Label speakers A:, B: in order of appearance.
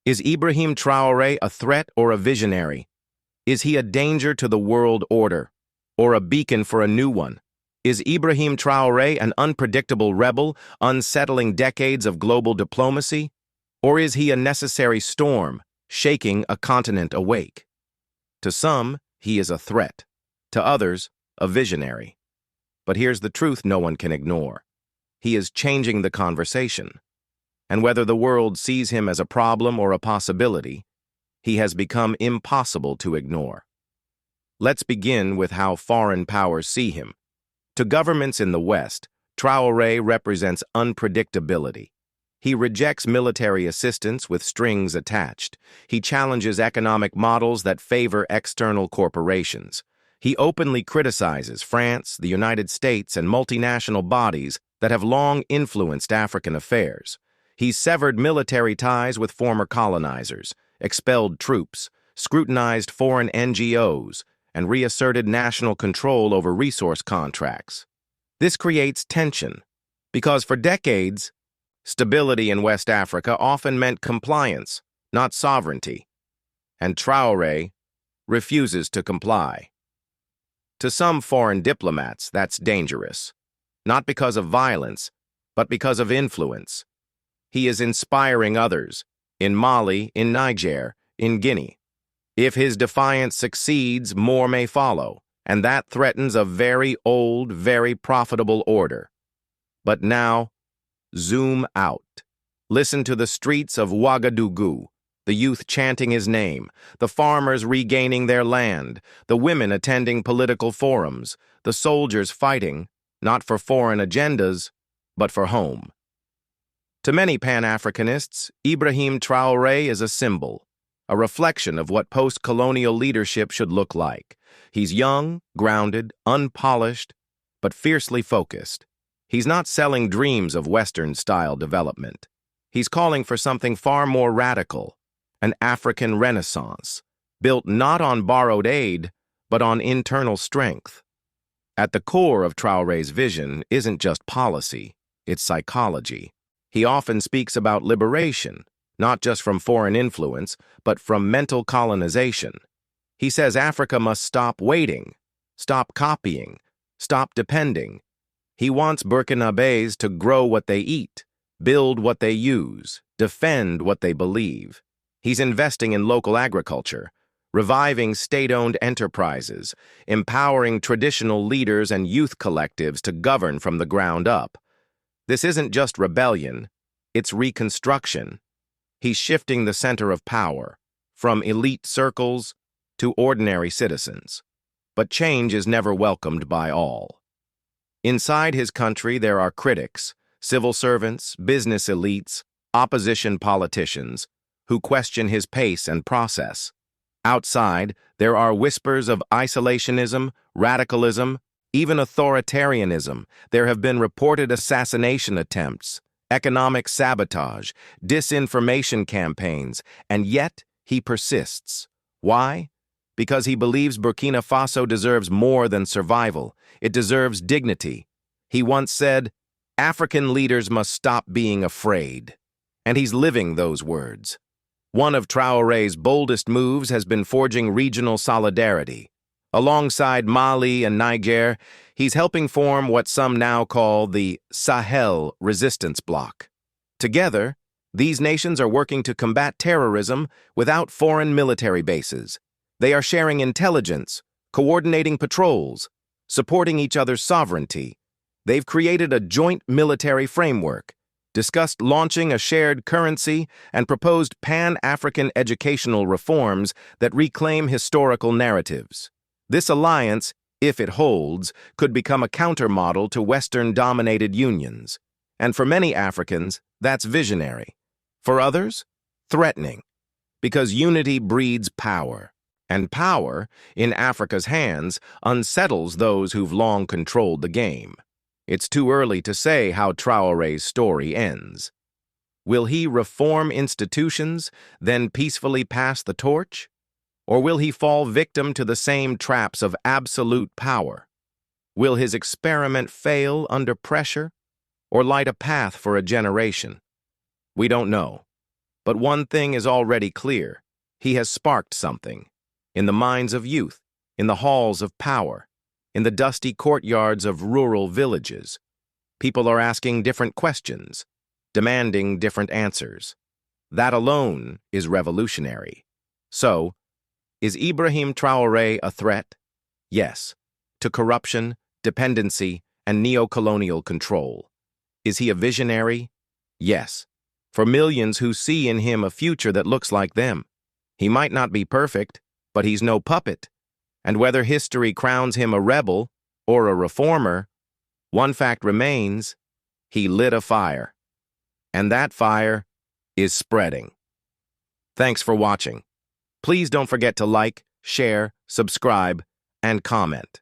A: Is Ibrahim Traoré a threat or a visionary? Is he a danger to the world order, or a beacon for a new one? Is Ibrahim Traoré an unpredictable rebel, unsettling decades of global diplomacy? Or is he a necessary storm, shaking a continent awake? To some, he is a threat. To others, a visionary. But here's the truth no one can ignore. He is changing the conversation. And whether the world sees him as a problem or a possibility, he has become impossible to ignore. Let's begin with how foreign powers see him. To governments in the West, Traoré represents unpredictability. He rejects military assistance with strings attached. He challenges economic models that favor external corporations. He openly criticizes France, the United States, and multinational bodies that have long influenced African affairs. He's severed military ties with former colonizers, expelled troops, scrutinized foreign NGOs, and reasserted national control over resource contracts. This creates tension, because for decades, stability in West Africa often meant compliance, not sovereignty, and Traoré refuses to comply. To some foreign diplomats, that's dangerous, not because of violence, but because of influence. He is inspiring others, in Mali, in Niger, in Guinea. If his defiance succeeds, more may follow, and that threatens a very old, very profitable order. But now, zoom out. Listen to the streets of Ouagadougou, the youth chanting his name, the farmers regaining their land, the women attending political forums, the soldiers fighting, not for foreign agendas, but for home. To many Pan-Africanists, Ibrahim Traoré is a symbol, a reflection of what post-colonial leadership should look like. He's young, grounded, unpolished, but fiercely focused. He's not selling dreams of Western-style development. He's calling for something far more radical, an African renaissance, built not on borrowed aid, but on internal strength. At the core of Traoré's vision isn't just policy, it's psychology. He often speaks about liberation, not just from foreign influence, but from mental colonization. He says Africa must stop waiting, stop copying, stop depending. He wants Burkinabés to grow what they eat, build what they use, defend what they believe. He's investing in local agriculture, reviving state-owned enterprises, empowering traditional leaders and youth collectives to govern from the ground up. This isn't just rebellion, it's reconstruction. He's shifting the center of power, from elite circles to ordinary citizens. But change is never welcomed by all. Inside his country, there are critics, civil servants, business elites, opposition politicians, who question his pace and process. Outside, there are whispers of isolationism, radicalism, even authoritarianism. There have been reported assassination attempts, economic sabotage, disinformation campaigns, and yet he persists. Why? Because he believes Burkina Faso deserves more than survival. It deserves dignity. He once said, "African leaders must stop being afraid." And he's living those words. One of Traoré's boldest moves has been forging regional solidarity. Alongside Mali and Niger, he's helping form what some now call the Sahel Resistance Bloc. Together, these nations are working to combat terrorism without foreign military bases. They are sharing intelligence, coordinating patrols, supporting each other's sovereignty. They've created a joint military framework, discussed launching a shared currency, and proposed Pan-African educational reforms that reclaim historical narratives. This alliance, if it holds, could become a countermodel to Western-dominated unions. And for many Africans, that's visionary. For others, threatening. Because unity breeds power. And power, in Africa's hands, unsettles those who've long controlled the game. It's too early to say how Traoré's story ends. Will he reform institutions, then peacefully pass the torch? Or will he fall victim to the same traps of absolute power? Will his experiment fail under pressure, or light a path for a generation? We don't know. But one thing is already clear. He has sparked something. In the minds of youth, in the halls of power, in the dusty courtyards of rural villages, people are asking different questions, demanding different answers. That alone is revolutionary. So, is Ibrahim Traoré a threat? Yes, to corruption, dependency, and neo-colonial control. Is he a visionary? Yes, for millions who see in him a future that looks like them. He might not be perfect, but he's no puppet. And whether history crowns him a rebel or a reformer, one fact remains: he lit a fire. And that fire is spreading. Thanks for watching. Please don't forget to like, share, subscribe, and comment.